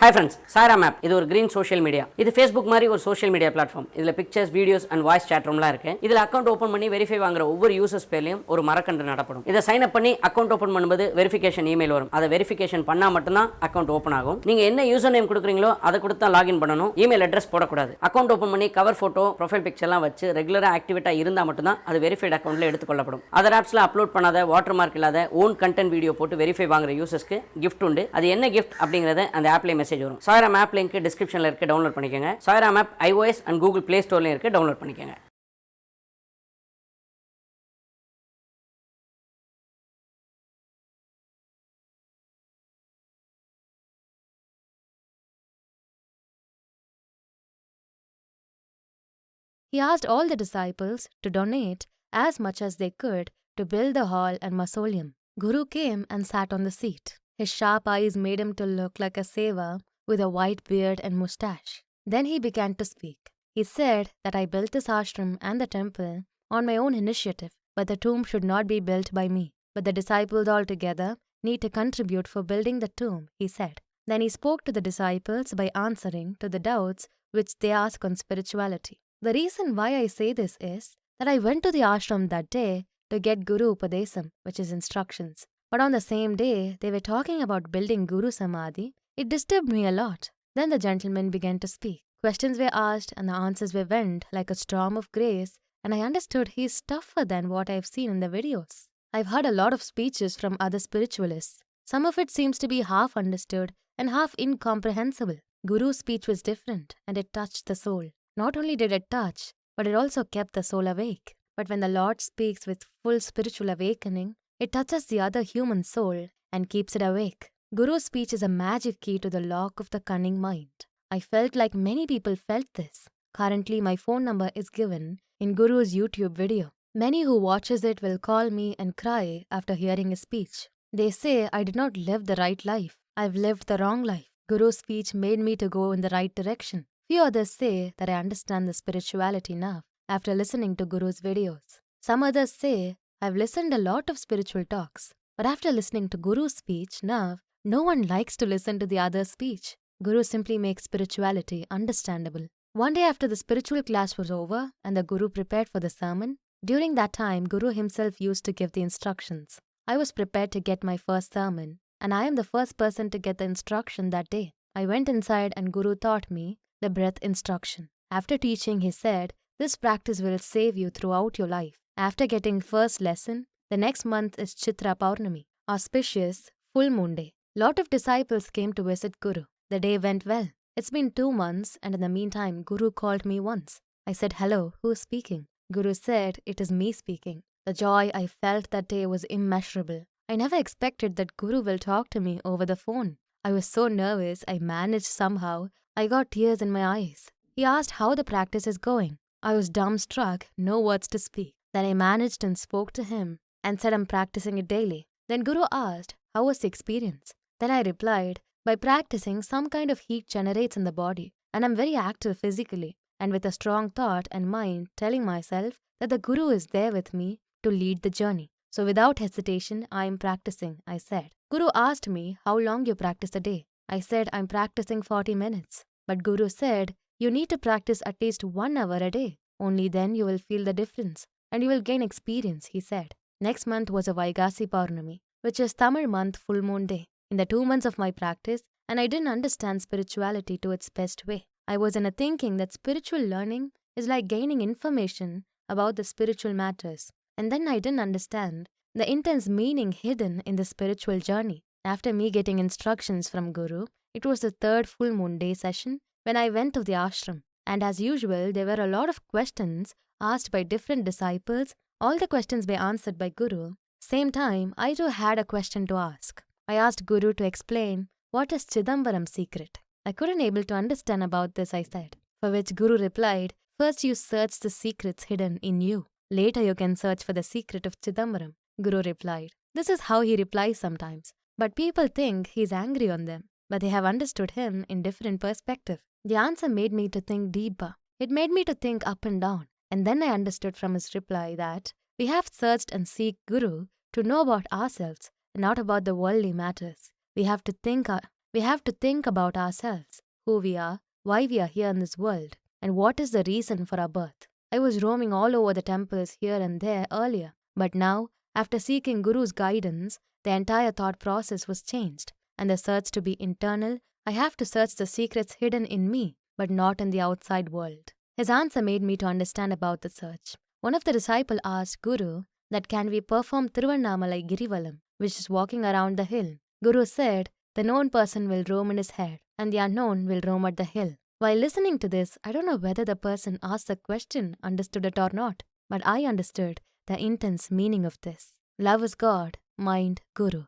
Hi friends, Saira Map. இது ஒரு green social media. இது Facebook மாதிரி ஒரு social media platform. இதுல pictures, videos and voice chat roomலாம் இருக்கு. இதுல account open பண்ணி verify வாங்குற ஒவ்வொரு users பேர்லயும் ஒரு மரக்கன்று நடப்படும். இத sign up பண்ணி account open பண்ணும்போது verification email வரும். அத verification பண்ணா மட்டும் தான் account open ஆகும். நீங்க என்ன user name கொடுக்குறீங்களோ அதை கொடுத்து தான் login பண்ணணும். email address போடக்கூடாது. account open பண்ணி cover photo, profile picture எல்லாம் வச்சு ரெகுலரா ஆக்டிவேட்டா இருந்தா மட்டும் தான் அது verified accountல எடுத்துக்கொள்ளப்படும். அதர் ஆப்ஸ்ல அப்லோட் பண்ணாத வாட்டர்மார்க் இல்லாத ஓன் கண்டென்ட் வீடியோ போட்டு வெரிஃபை வாங்குற யூசர்ஸ்க்கு கிஃப்ட் உண்டு. அது என்ன கிஃப்ட் அப்படிங்கறத அந்த ஆப்ல மெசேஜ் வரும். சாயரா மேப் லிங்க் டிஸ்கிரிப்ஷன்ல இருக்கு, டவுன்லோட் பண்ணிக்கங்க. Saira map iOS and Google Play ஸ்டோர்லயும் இருக்கு, டவுன்லோட் பண்ணிக்கங்க. He asked all the disciples to donate as much as they could to build the hall and mausoleum. Guru came and sat on the seat. His sharp eyes made him to look like a seva with a white beard and moustache. Then he began to speak. He said that I built this ashram and the temple on my own initiative, but the tomb should not be built by me. But the disciples all together need to contribute for building the tomb, he said. Then he spoke to the disciples by answering to the doubts which they asked on spirituality. The reason why I say this is that I went to the ashram that day to get Guru Upadesam, which is instructions. But on the same day, they were talking about building Guru Samadhi. It disturbed me a lot. Then the gentleman began to speak. Questions were asked and the answers were went like a storm of grace, and I understood he is tougher than what I've seen in the videos. I've heard a lot of speeches from other spiritualists. Some of it seems to be half understood and half incomprehensible. Guru's speech was different and it touched the soul. Not only did it touch, but it also kept the soul awake. But when the Lord speaks with full spiritual awakening, it touches the other human soul and keeps it awake. Guru's speech is a magic key to the lock of the cunning mind. I felt like many people felt this. Currently, my phone number is given in Guru's YouTube video. Many who watches it will call me and cry after hearing his speech. They say I did not live the right life. I've lived the wrong life. Guru's speech made me to go in the right direction. Few others say that I understand the spirituality now after listening to Guru's videos. Some others say I've listened a lot of spiritual talks, but after listening to Guru's speech now, no one likes to listen to the other speech. Guru simply makes spirituality understandable. One day after the spiritual class was over and the Guru prepared for the sermon, during that time Guru himself used to give the instructions. I was prepared to get my first sermon, and I am the first person to get the instruction that day. I went inside and Guru taught me the breath instruction. After teaching, he said, this practice will save you throughout your life. After getting first lesson, the next month is Chitra Paurnami, auspicious full moon day. Lot of disciples came to visit Guru. The day went well. It's been 2 months, and in the meantime, Guru called me once. I said, hello, who's speaking? Guru said, it is me speaking. The joy I felt that day was immeasurable. I never expected that Guru will talk to me over the phone. I was so nervous, I managed somehow. I got tears in my eyes. He asked how the practice is going. I was dumbstruck, no words to speak. Then I managed and spoke to him and said I'm practicing it daily. Then Guru asked, how was the experience? Then I replied, by practicing, some kind of heat generates in the body, and I'm very active physically, and with a strong thought and mind telling myself that the Guru is there with me to lead the journey. So without hesitation, I am practicing, I said. Guru asked me how long you practice a day. I said I'm practicing 40 minutes. But Guru said, you need to practice at least 1 hour a day. Only then you will feel the difference, and you will gain experience, he said. Next month was a Vaigasi Paurnami, which is Tamil month full moon day. In the 2 months of my practice, and I didn't understand spirituality to its best way. I was in a thinking that spiritual learning is like gaining information about the spiritual matters. And then I didn't understand the intense meaning hidden in the spiritual journey. After me getting instructions from Guru, it was the 3rd full moon day session when I went to the ashram. And as usual, there were a lot of questions asked by different disciples. All the questions were answered by Guru. Same time, I too had a question to ask. I asked Guru to explain what is Chidambaram secret. I couldn't able to understand about this, I said. For which Guru replied, first you search the secrets hidden in you. Later you can search for the secret of Chidambaram. Guru replied. This is how he replies sometimes. But people think he's angry on them. But they have understood him in different perspective. The answer made me to think deeper. It made me to think up and down. And then I understood from his reply that we have searched and seek Guru to know about ourselves, not about the worldly matters. We have to think we have to think about ourselves, who we are, why we are here in this world, and what is the reason for our birth. I was roaming all over the temples here and there earlier, but now, after seeking Guru's guidance, the entire thought process was changed, and the search to be internal, I have to search the secrets hidden in me, but not in the outside world. His answer made me to understand about the search. One of the disciples asked Guru that can we perform Tiruvannamalai Girivalam, which is walking around the hill. Guru said, the known person will roam in his head, and the unknown will roam at the hill. While listening to this, I don't know whether the person asked the question understood it or not, but I understood the intense meaning of this. Love is God, mind Guru.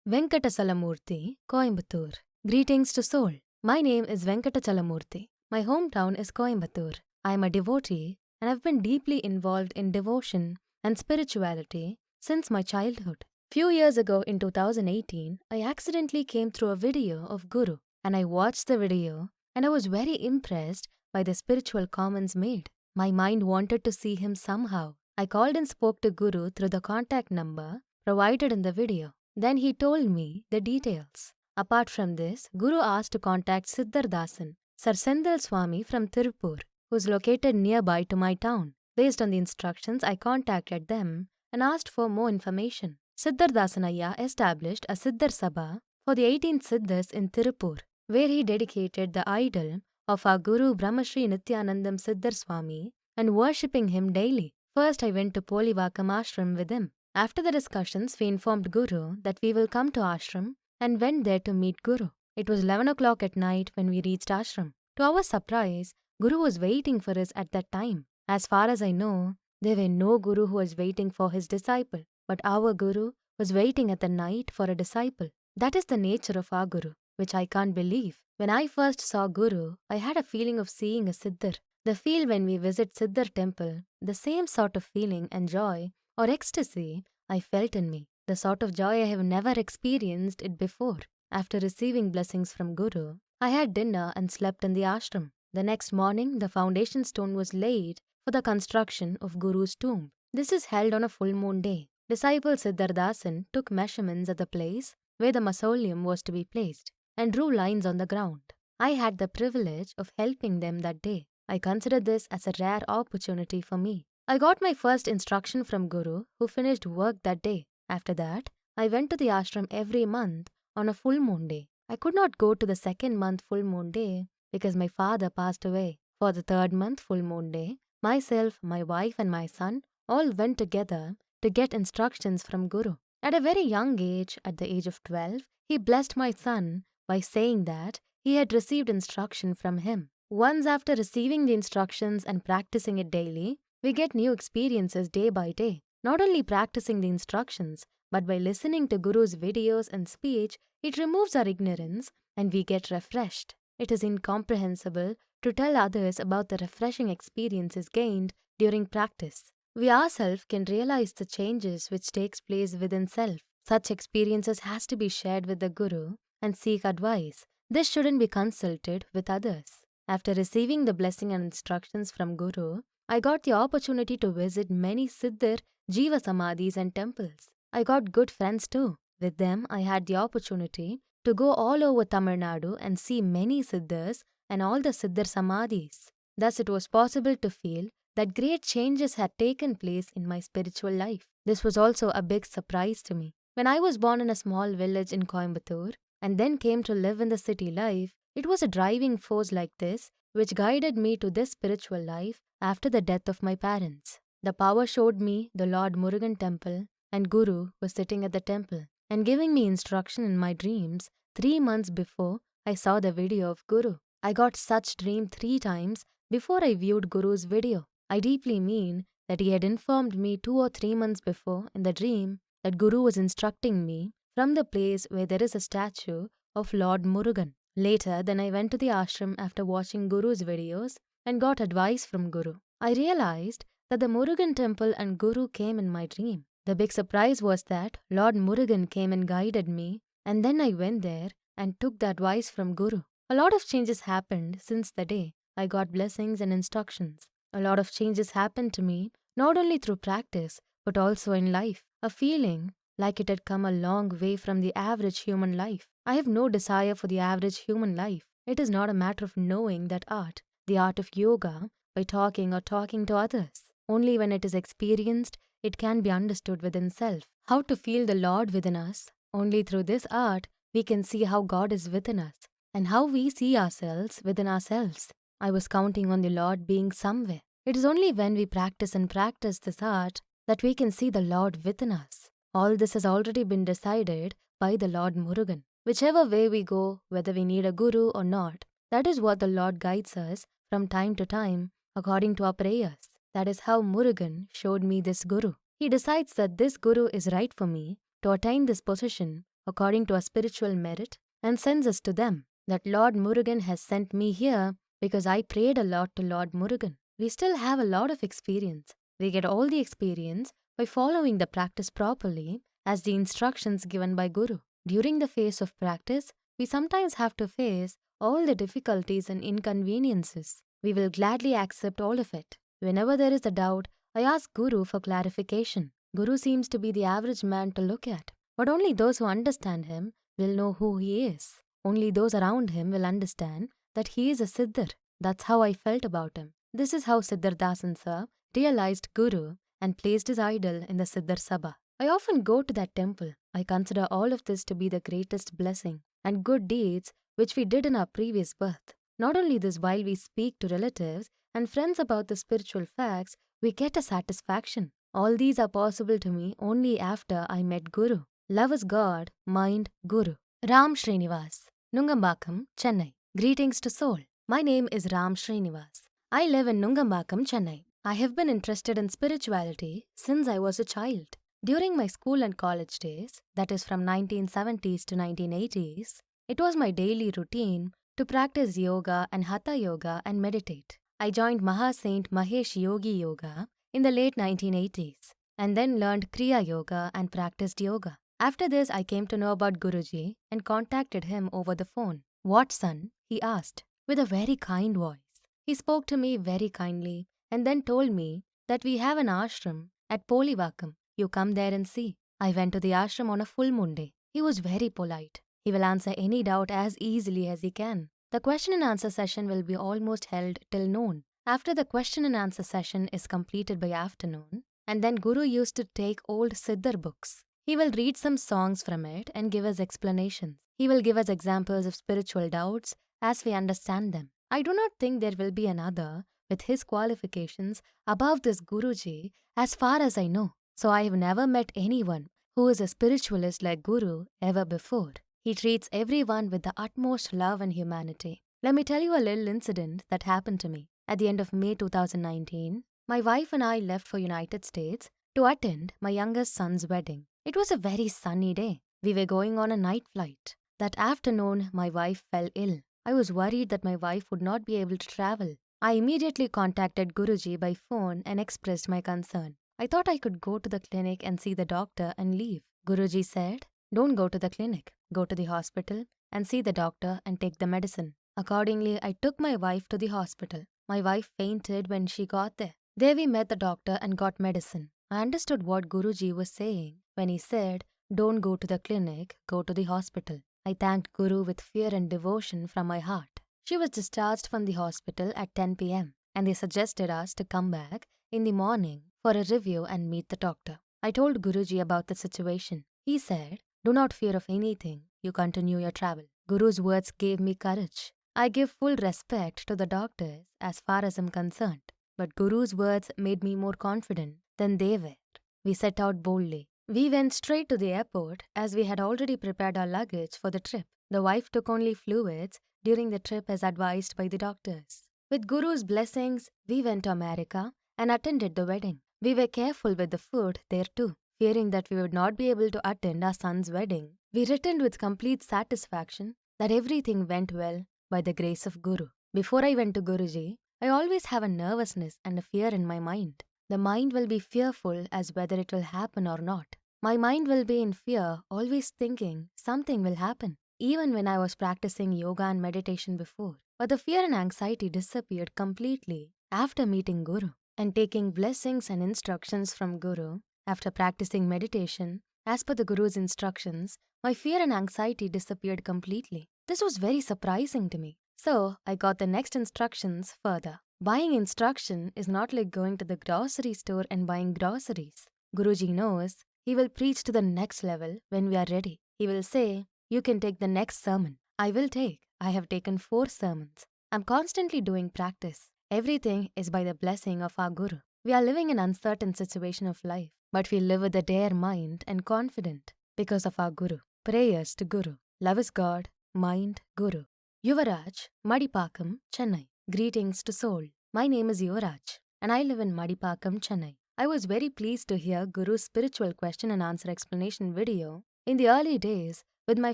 Venkatachalamurthy, Coimbatore. Greetings to soul. My name is Venkatachalamurthy. My hometown is Coimbatore. I am a devotee and have been deeply involved in devotion and spirituality since my childhood. Few years ago in 2018, I accidentally came through a video of Guru and I watched the video and I was very impressed by the spiritual comments made. My mind wanted to see him somehow. I called and spoke to Guru through the contact number provided in the video. Then he told me the details. Apart from this, Guru asked to contact Siddhardasan, Sir Sendal Swami from Tirupur, who is located nearby to my town. Based on the instructions, I contacted them and asked for more information. Siddhardasan Ayya established a Siddhar Sabha for the 18 Siddhas in Tirupur, where he dedicated the idol of our Guru Brahmashri Nithyanandam Siddhar Swami and worshipping him daily. First, I went to Polivakam ashram with him. After the discussions, we informed Guru that we will come to ashram and went there to meet Guru. It was 11 o'clock at night when we reached ashram. To our surprise, Guru was waiting for us at that time. As far as I know, there were no Guru who was waiting for his disciple, but our Guru was waiting at the night for a disciple. That is the nature of our Guru, which I can't believe. When I first saw Guru, I had a feeling of seeing a Siddhar. The feel when we visit Siddhar temple, the same sort of feeling and joy or ecstasy I felt in me. The sort of joy I have never experienced it before. After receiving blessings from Guru, I had dinner and slept in the ashram. The next morning, the foundation stone was laid for the construction of Guru's tomb. This is held on a full moon day. Disciple Siddhardasan took measurements at the place where the mausoleum was to be placed and drew lines on the ground. I had the privilege of helping them that day. I consider this as a rare opportunity for me. I got my first instruction from Guru, who finished work that day. After that, I went to the ashram every month on a full moon day. I could not go to the second month full moon day because my father passed away. For the third month full moon day, myself, my wife and my son all went together to get instructions from Guru. At a very young age, at the age of 12, he blessed my son by saying that he had received instruction from him. Once after receiving the instructions and practicing it daily, we get new experiences day by day. Not only practicing the instructions, but by listening to Guru's videos and speech, it removes our ignorance and we get refreshed. It is incomprehensible to tell others about the refreshing experiences gained during practice. We ourselves can realize the changes which takes place within self. Such experiences has to be shared with the Guru and seek advice. This shouldn't be consulted with others. After receiving the blessing and instructions from Guru, I got the opportunity to visit many Siddhar Jiva Samadhis and temples. I got good friends too. With them, I had the opportunity to go all over Tamil Nadu and see many Siddhars and all the Siddhar Samadhis. Thus, it was possible to feel that great changes had taken place in my spiritual life. This was also a big surprise to me. When I was born in a small village in Coimbatore and then came to live in the city life, it was a driving force like this which guided me to this spiritual life after the death of my parents. The power showed me the Lord Murugan temple and Guru was sitting at the temple and giving me instruction in my dreams 3 months before I saw the video of Guru. I got such dream 3 times before I viewed Guru's video. I deeply mean that he had informed me 2 or 3 months before in the dream that Guru was instructing me from the place where there is a statue of Lord Murugan. Later, then I went to the ashram after watching Guru's videos and got advice from Guru. I realized that the Murugan temple and Guru came in my dream. The big surprise was that Lord Murugan came and guided me, and then I went there and took the advice from Guru. A lot of changes happened since the day I got blessings and instructions. A lot of changes happened to me, not only through practice, but also in life. A feeling like it had come a long way from the average human life. I have no desire for the average human life. It is not a matter of knowing that art, the art of yoga, by talking or talking to others. Only when it is experienced, it can be understood within self. How to feel the Lord within us. Only through this art, we can see how God is within us and how we see ourselves within ourselves. I was counting on the Lord being somewhere. It is only when we practice this art that we can see the Lord within us. All this has already been decided by the Lord Murugan. Whichever way we go, whether we need a guru or not, that is what the Lord guides us from time to time according to our prayers. That is how Murugan showed me this guru. He decides that this guru is right for me to attain this position according to our spiritual merit and sends us to them. That Lord Murugan has sent me here because I prayed a lot to Lord Murugan. We still have a lot of experience. We get all the experience by following the practice properly as the instructions given by Guru. During the phase of practice, we sometimes have to face all the difficulties and inconveniences. We will gladly accept all of it. Whenever there is a doubt, I ask Guru for clarification. Guru seems to be the average man to look at, but only those who understand him will know who he is. Only those around him will understand that he is a Siddhar. That's how I felt about him. This is how Siddhardasan Sir realized Guru and placed his idol in the Siddhar Sabha. I often go to that temple. I consider all of this to be the greatest blessing and good deeds which we did in our previous birth. Not only this, while we speak to relatives and friends about the spiritual facts, we get a satisfaction. All these are possible to me only after I met Guru. Love is God, mind, Guru. Ram Srinivas, Nungambakam, Chennai. Greetings to soul. My name is Ram Srinivas. I live in Nungambakam, Chennai. I have been interested in spirituality since I was a child. During my school and college days, that is from 1970s to 1980s, it was my daily routine to practice yoga and hatha yoga and meditate. I joined Mahasaint Mahesh Yogi Yoga in the late 1980s and then learned Kriya Yoga and practiced yoga. After this, I came to know about Guruji and contacted him over the phone. "What, son?" he asked, with a very kind voice. He spoke to me very kindly and then told me that we have an ashram at Polivakam. You come there and see. I went to the ashram on a full moon day. He was very polite. He will answer any doubt as easily as he can. The question and answer session will be almost held till noon. After the question and answer session is completed by afternoon, and then Guru used to take old Siddhar books. He will read some songs from it and give us explanations. He will give us examples of spiritual doubts as we understand them. I do not think there will be another with his qualifications above this Guruji as far as I know. So I have never met anyone who is a spiritualist like Guru ever before. He treats everyone with the utmost love and humanity. Let me tell you a little incident that happened to me. At the end of May 2019, my wife and I left for United States to attend my youngest son's wedding. It was a very sunny day. We were going on a night flight. That afternoon, my wife fell ill. I was worried that my wife would not be able to travel. I immediately contacted Guruji by phone and expressed my concern. I thought I could go to the clinic and see the doctor and leave. Guruji said, "Don't go to the clinic. Go to the hospital and see the doctor and take the medicine." Accordingly, I took my wife to the hospital. My wife fainted when she got there. There we met the doctor and got medicine. I understood what Guruji was saying when he said, "Don't go to the clinic, go to the hospital." I thanked Guru with fear and devotion from my heart. She was discharged from the hospital at 10 p.m. and they suggested us to come back in the morning for a review and meet the doctor. I told Guruji about the situation. He said, "Do not fear of anything. You continue your travel." Guru's words gave me courage. I give full respect to the doctors as far as I'm concerned. But Guru's words made me more confident than they were. We set out boldly. We went straight to the airport as we had already prepared our luggage for the trip. The wife took only fluids during the trip as advised by the doctors. With Guru's blessings, we went to America and attended the wedding. We were careful with the food there too, fearing that we would not be able to attend our son's wedding. We returned with complete satisfaction that everything went well by the grace of Guru. Before I went to Guruji, I always have a nervousness and a fear in my mind. The mind will be fearful as whether it will happen or not. My mind will be in fear, always thinking something will happen, even when I was practicing yoga and meditation before. But the fear and anxiety disappeared completely after meeting Guru and taking blessings and instructions from Guru. After practicing meditation As per the Guru's instructions, my fear and anxiety disappeared completely. This was very surprising to me. So, I got the next instructions further. Buying instruction is not like going to the grocery store and buying groceries. Guruji knows he will preach to the next level when we are ready. He will say, you can take the next sermon. I will take. I have taken 4 sermons. I'm constantly doing practice. Everything is by the blessing of our Guru. We are living in an uncertain situation of life, but we live with a dare mind and confident because of our Guru. Prayers to Guru. Love is God, mind, Guru. Yuvaraj, Madipakam, Chennai. Greetings to soul. My name is Yuvaraj and I live in Madipakam, Chennai. I was very pleased to hear Guru's spiritual question and answer explanation video in the early days with my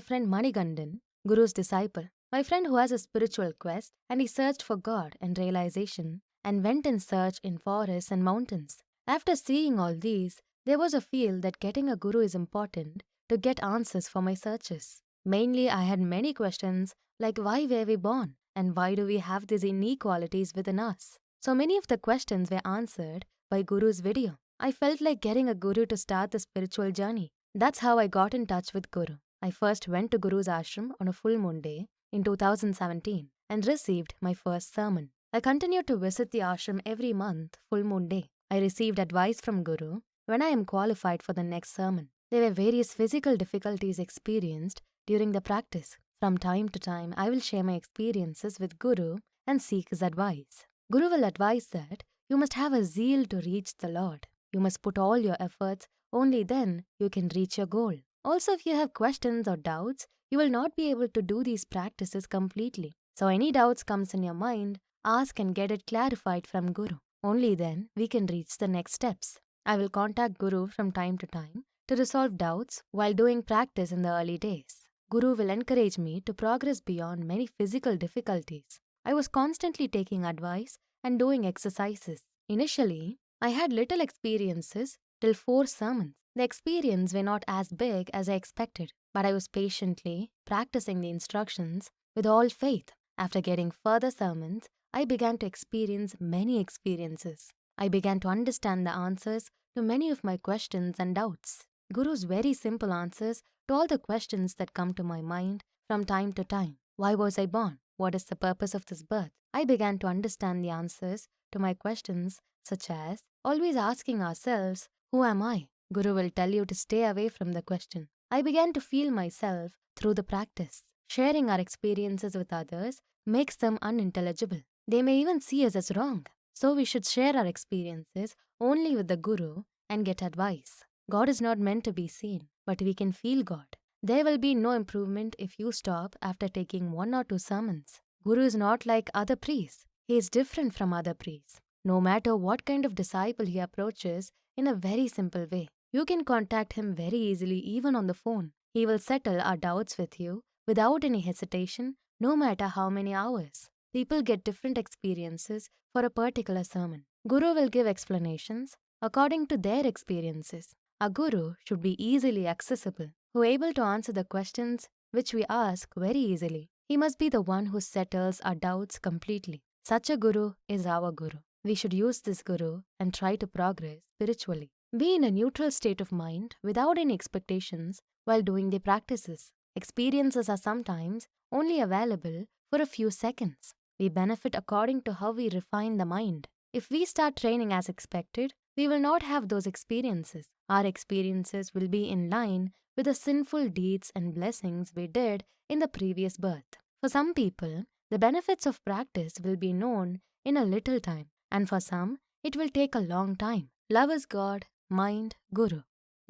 friend Manigandan, Guru's disciple. My friend who has a spiritual quest and he searched for God and realization and went in search in forests and mountains. After seeing all these, there was a feel that getting a Guru is important to get answers for my searches. Mainly, I had many questions like why were we born and why do we have these inequalities within us? So many of the questions were answered by Guru's video. I felt like getting a Guru to start the spiritual journey. That's how I got in touch with Guru. I first went to Guru's ashram on a full moon day in 2017 and received my first sermon. I continued to visit the ashram every month, full moon day. I received advice from Guru when I am qualified for the next sermon. There were various physical difficulties experienced during the practice. From time to time, I will share my experiences with Guru and seek his advice. Guru will advise that you must have a zeal to reach the Lord. You must put all your efforts, only then you can reach your goal. Also, if you have questions or doubts, you will not be able to do these practices completely. So any doubts comes in your mind, ask and get it clarified from Guru. Only then we can reach the next steps. I will contact Guru from time to time to resolve doubts while doing practice in the early days. Guru will encourage me to progress beyond many physical difficulties. I was constantly taking advice and doing exercises. Initially, I had little experiences till 4 sermons. The experience were not as big as I expected, but I was patiently practicing the instructions with all faith. After getting further sermons, I began to experience many experiences. I began to understand the answers to many of my questions and doubts. Guru's very simple answers to all the questions that come to my mind from time to time. Why was I born? What is the purpose of this birth? I began to understand the answers to my questions, such as always asking ourselves, who am I? Guru will tell you to stay away from the question. I began to feel myself through the practice. Sharing our experiences with others makes them unintelligible. They may even see us as wrong. So we should share our experiences only with the Guru and get advice. God is not meant to be seen, but we can feel God. There will be no improvement if you stop after taking 1 or 2 sermons. Guru is not like other priests. He is different from other priests. No matter what kind of disciple he approaches in a very simple way, you can contact him very easily even on the phone. He will settle our doubts with you without any hesitation, no matter how many hours. People get different experiences for a particular sermon. Guru will give explanations according to their experiences. A Guru should be easily accessible, who is able to answer the questions which we ask very easily. He must be the one who settles our doubts completely. Such a Guru is our Guru. We should use this Guru and try to progress spiritually. Be in a neutral state of mind without any expectations while doing the practices. Experiences are sometimes only available for a few seconds. We benefit according to how we refine the mind. If we start training as expected, we will not have those experiences. Our experiences will be in line with the sinful deeds and blessings we did in the previous birth. For some people, the benefits of practice will be known in a little time, and for some, it will take a long time. Love is God, mind, Guru.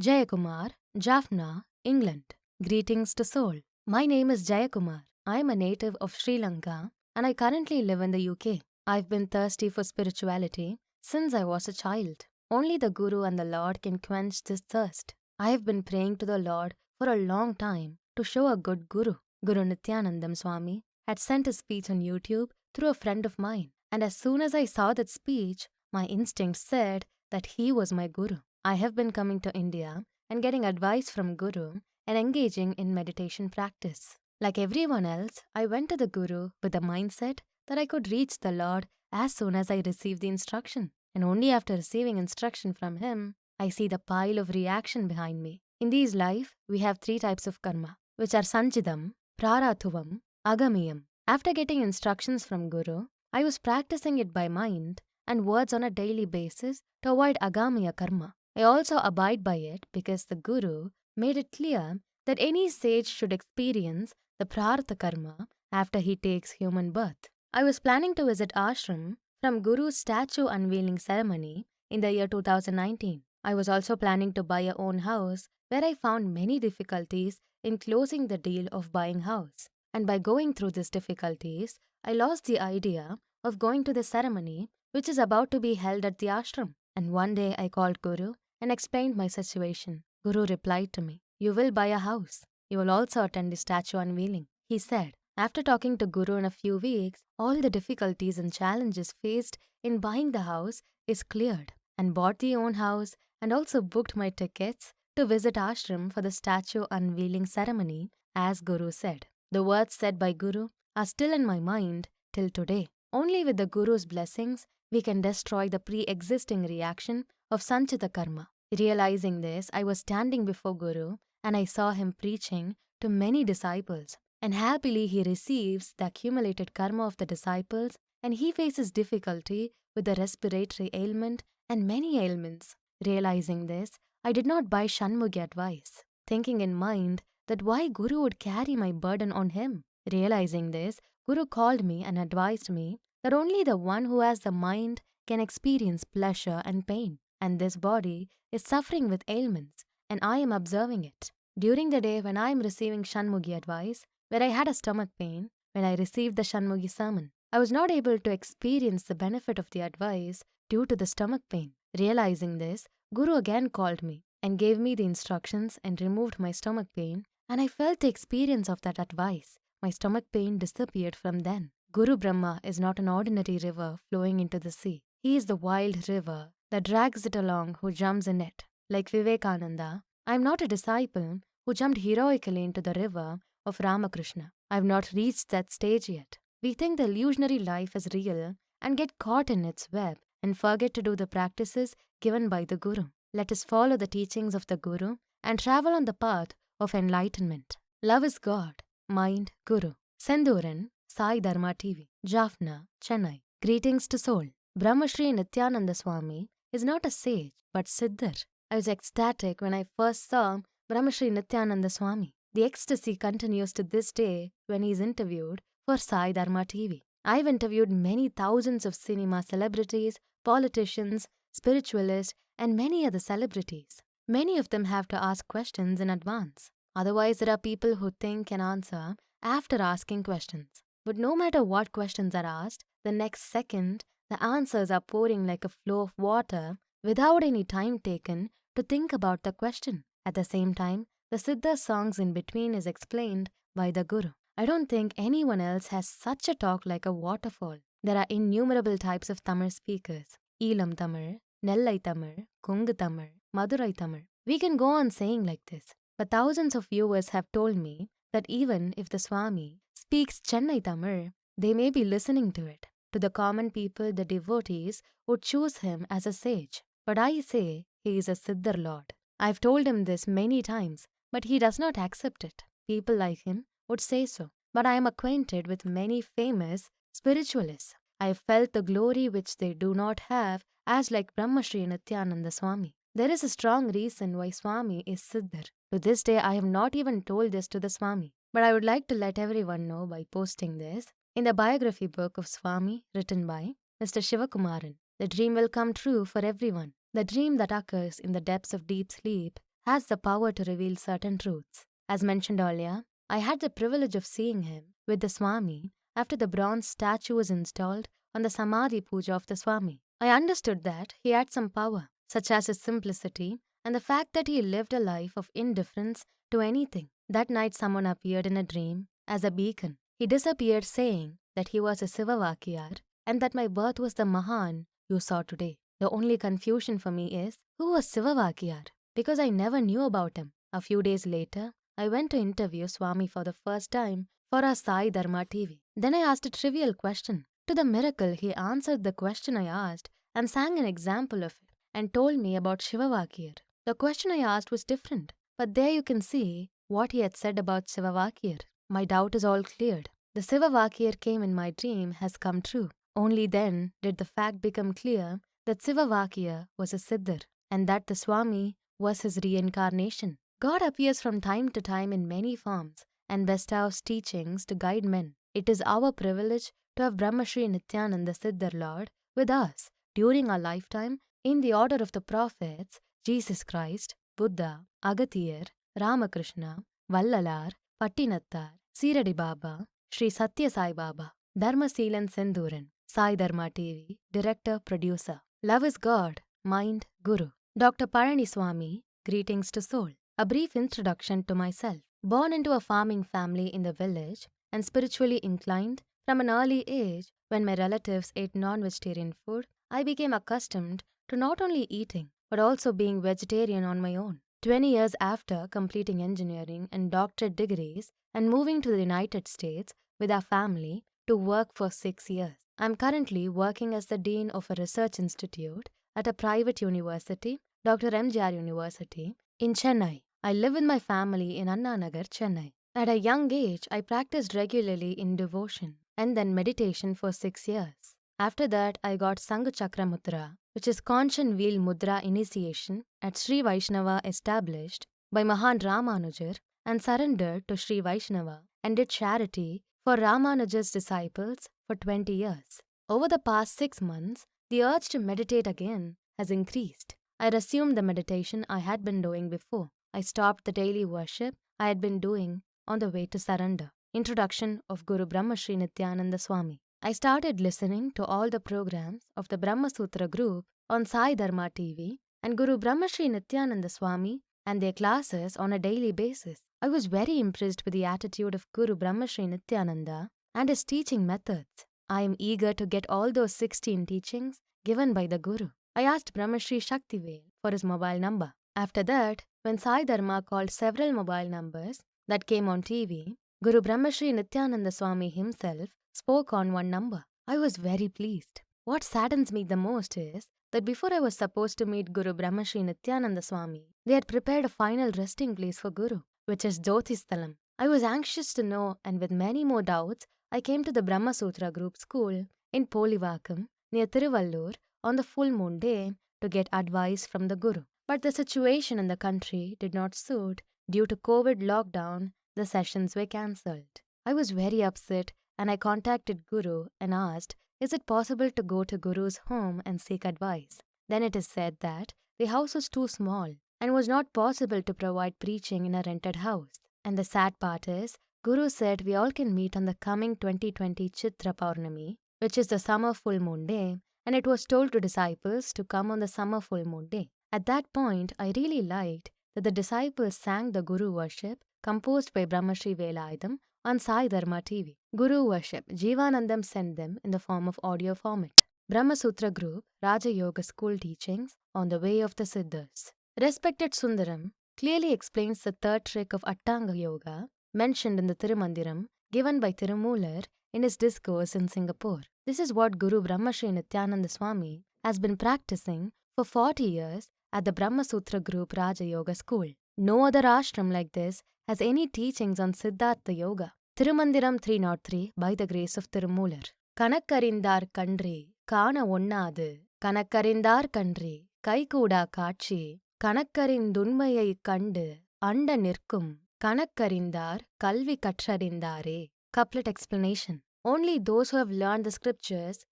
Jayakumar, Jaffna, England. Greetings to soul. My name is Jayakumar. I am a native of Sri Lanka and I currently live in the UK. I've been thirsty for spirituality since I was a child. Only the Guru and the Lord can quench this thirst. I have been praying to the Lord for a long time to show a good Guru. Guru Nithyananda Swami had sent a speech on YouTube through a friend of mine, and as soon as I saw that speech, my instinct said that he was my Guru. I have been coming to India and getting advice from Guru and engaging in meditation practice. Like everyone else, I went to the Guru with the mindset that I could reach the Lord as soon as I received the instruction. And only after receiving instruction from him, I see the pile of reaction behind me. In these life, we have 3 types of karma, which are Sanchidam, Prarathuvam, Agamiyam. After getting instructions from Guru, I was practicing it by mind and words on a daily basis to avoid Agamiya karma. I also abide by it because the Guru made it clear that any sage should experience the Prartha karma after he takes human birth. I was planning to visit ashram from Guru's statue unveiling ceremony in the year 2019. I was also planning to buy a own house where I found many difficulties in closing the deal of buying house. And by going through these difficulties, I lost the idea of going to the ceremony which is about to be held at the ashram. And one day I called Guru and explained my situation. Guru replied to me, "You will buy a house. You will also attend the statue unveiling." He said, after talking to Guru in a few weeks, all the difficulties and challenges faced in buying the house is cleared, and bought the own house and also booked my tickets to visit ashram for the statue unveiling ceremony as Guru said. The words said by Guru are still in my mind till today. Only with the Guru's blessings we can destroy the pre-existing reaction of Sanchita karma. Realizing this, I was standing before Guru and I saw him preaching to many disciples. And happily he receives the accumulated karma of the disciples, and he faces difficulty with the respiratory ailment and many ailments. Realizing this, I did not buy Shanmugi advice, thinking in mind that why Guru would carry my burden on him. Realizing this, Guru called me and advised me that only the one who has the mind can experience pleasure and pain, and this body is suffering with ailments, and I am observing it. During the day when I am receiving Shanmugi advice, where I had a stomach pain, when I received the Shanmugi sermon, I was not able to experience the benefit of the advice due to the stomach pain. Realizing this, Guru again called me and gave me the instructions and removed my stomach pain, and I felt the experience of that advice. My stomach pain disappeared from then. Guru Brahma is not an ordinary river flowing into the sea. He is the wild river that drags it along who jumps in it. Like Vivekananda, I am not a disciple who jumped heroically into the river of Ramakrishna. I have not reached that stage yet. We think the illusionary life is real and get caught in its web and forget to do the practices given by the Guru. Let us follow the teachings of the Guru and travel on the path of enlightenment. Love is God. Mind, Guru. Senduran, Sai Dharma TV. Jaffna, Chennai. Greetings to soul. Brahma Shri Nithyananda Swami is not a sage but Siddhar. I was ecstatic when I first saw Brahma Shri Nithyananda Swami. The ecstasy continues to this day when he is interviewed for Sai Dharma TV. I've interviewed many thousands of cinema celebrities, politicians, spiritualists, and many other celebrities. Many of them have to ask questions in advance. Otherwise, there are people who think and answer after asking questions. But no matter what questions are asked, the next second, the answers are pouring like a flow of water without any time taken to think about the question. At the same time, the Siddha songs in between is explained by the Guru. I don't think anyone else has such a talk like a waterfall. There are innumerable types of Tamil speakers. Elam Tamil, Nellai Tamil, Kongu Tamil, Madurai Tamil. We can go on saying like this. But thousands of viewers have told me that even if the Swami speaks Chennai Tamil, they may be listening to it. To the common people, the devotees would choose him as a sage. But I say he is a Siddhar Lord. I've told him this many times, but he does not accept it. People like him would say so. But I am acquainted with many famous spiritualists. I have felt the glory which they do not have, as like Brahma Shri Nithyananda Swami. There is a strong reason why Swami is Siddhar. To this day, I have not even told this to the Swami. But I would like to let everyone know by posting this in the biography book of Swami written by Mr. Shivakumaran. The dream will come true for everyone. The dream that occurs in the depths of deep sleep has the power to reveal certain truths. As mentioned earlier, I had the privilege of seeing him with the Swami after the bronze statue was installed on the Samadhi Puja of the Swami. I understood that he had some power, such as his simplicity and the fact that he lived a life of indifference to anything. That night someone appeared in a dream as a beacon. He disappeared saying that he was a Sivavakiyar and that my birth was the Mahan you saw today. The only confusion for me is, who was Sivavakiyar? Because I never knew about him. A few days later, I went to interview Swami for the first time for our Sai Dharma TV. Then I asked a trivial question. To the miracle, he answered the question I asked and sang an example of it and told me about Shivavakiyar. The question I asked was different. But there you can see what he had said about Sivavakiyar. My doubt is all cleared. The Sivavakiyar came in my dream has come true. Only then did the fact become clear that Sivavakiyar was a Siddhar and that the Swami was his reincarnation. God appears from time to time in many forms and bestows teachings to guide men. It is our privilege to have Brahmashri Nithyananda Siddhar Lord with us during our lifetime in the order of the prophets Jesus Christ, Buddha, Agathiyar, Ramakrishna, Vallalar, Pattinattar, Shirdi Baba, Shri Satya Sai Baba, Dharmaseelan Senduran, Sai Dharma TV, Director, Producer. Love is God, Mind, Guru. Dr. Parani Swami, greetings to soul. A brief introduction to myself. Born into a farming family in the village and spiritually inclined from an early age when my relatives ate non-vegetarian food, I became accustomed to not only eating but also being vegetarian on my own. 20 years after completing engineering and doctorate degrees and moving to the United States with our family to work for 6 years. I'm currently working as the Dean of a research institute at a private university, Dr. MGR University, in Chennai. I live with my family in Anna Nagar, Chennai. At a young age, I practiced regularly in devotion and then meditation for 6 years. After that, I got Sangha Chakra Mudra, which is Conchan Wheel Mudra initiation at Sri Vaishnava established by Mahan Ramanujar and surrendered to Sri Vaishnava and did charity for Ramanujar's disciples for 20 years. Over the past 6 months, the urge to meditate again has increased. I resumed the meditation I had been doing before. I stopped the daily worship I had been doing on the way to surrender. Introduction of Guru Brahmashri Nithyananda Swami. I started listening to all the programs of the Brahma Sutra group on Sai Dharma TV and Guru Brahmashri Nithyananda Swami and their classes on a daily basis. I was very impressed with the attitude of Guru Brahmashri Nithyananda and his teaching methods. I am eager to get all those 16 teachings given by the Guru. I asked Brahmashri Shaktivel for his mobile number. After that, when Sai Dharma called several mobile numbers that came on TV, Guru Brahmashri Nithyananda Swami himself spoke on one number. I was very pleased. What saddens me the most is that before I was supposed to meet Guru Brahmashri Nithyananda Swami, they had prepared a final resting place for Guru, which is Jyotishthalam. I was anxious to know, and with many more doubts, I came to the Brahma Sutra group school in Polivakam near Tiruvallur on the full moon day to get advice from the Guru. But the situation in the country did not suit. Due to COVID lockdown, the sessions were cancelled. I was very upset and I contacted Guru and asked, is it possible to go to Guru's home and seek advice? Then it is said that the house was too small and was not possible to provide preaching in a rented house. And the sad part is, Guru said we all can meet on the coming 2020 Chitra Paurnami, which is the summer full moon day, and it was told to disciples to come on the summer full moon day. At that point, I really liked that the disciples sang the Guru worship composed by Brahmashri Velayudham on Sai Dharma TV. Guru worship, Jivanandam sent them in the form of audio format. Brahma Sutra group, Raja Yoga school teachings on the way of the Siddhas. Respected Sundaram clearly explains the third trick of Attanga Yoga mentioned in the Tirumandiram given by Tirumular in his discourse in Singapore. This is what Guru Brahmashri Nithyananda Swami has been practicing for 40 years at the Brahma Sutra group Raja Yoga school. No other ashram like this has any teachings on Siddhartha Yoga. Tirumandiram 303 by the grace of Tirumular. Kanakkarindar Kandri, Kana Onnadu, Kanakkarindar Kandri, Kaikuda Kachi, Kanakkarindunmayai Kandu, Anda Nirkum, Kanakkarindar, Kalvi Kattarindare. Couplet explanation. Only those who have learned the scriptures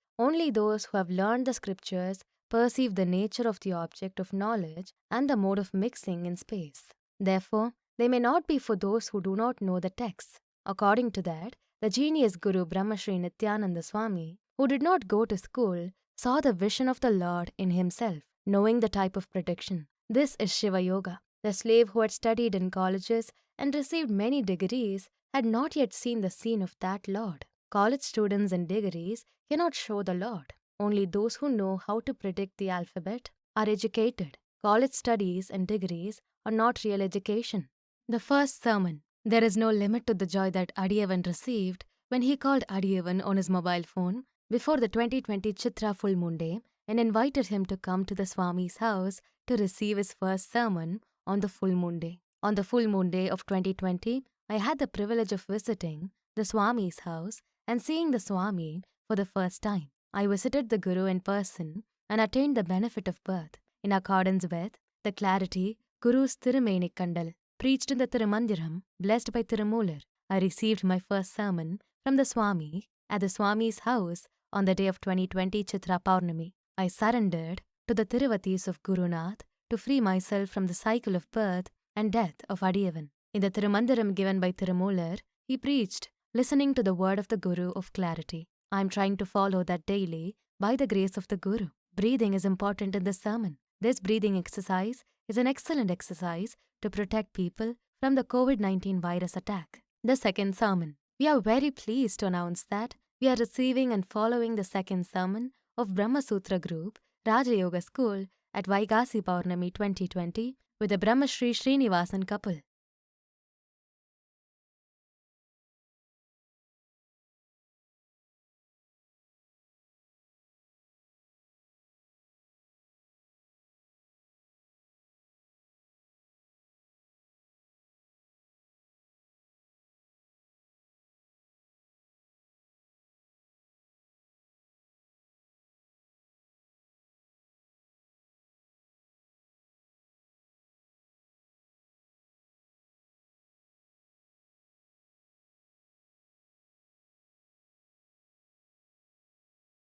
perceive the nature of the object of knowledge and the mode of mixing in space. Therefore, they may not be for those who do not know the texts. According to that, the genius Guru Brahmashri Nithyananda Swami, who did not go to school, saw the vision of the Lord in himself, knowing the type of prediction. This is Shiva Yoga. The slave who had studied in colleges and received many degrees had not yet seen the scene of that Lord. College students and degrees cannot show the Lord. Only those who know how to predict the alphabet are educated. College studies and degrees are not real education. The first sermon. There is no limit to the joy that Adiyavan received when he called Adiyavan on his mobile phone before the 2020 Chitra full moon day and invited him to come to the Swami's house to receive his first sermon on the full moon day. On the full moon day of 2020, I had the privilege of visiting the Swami's house and seeing the Swami for the first time. I visited the Guru in person and attained the benefit of birth. In accordance with the clarity Guru's Tirumeni Kandal, preached in the Tirumandiram, blessed by Tirumular, I received my first sermon from the Swami at the Swami's house on the day of 2020 Chitra Paurnami. I surrendered to the Tiruvatis of Gurunath to free myself from the cycle of birth and death of Adiyavan. In the Tirumandiram given by Tirumular, he preached, listening to the word of the Guru of clarity. I am trying to follow that daily by the grace of the Guru. Breathing is important in this sermon. This breathing exercise is an excellent exercise to protect people from the COVID-19 virus attack. The second sermon. We are very pleased to announce that we are receiving and following the second sermon of Brahma Sutra Group, Raja Yoga School at Vaikasi Paurnami 2020 with the Brahma Shri Srinivasan couple.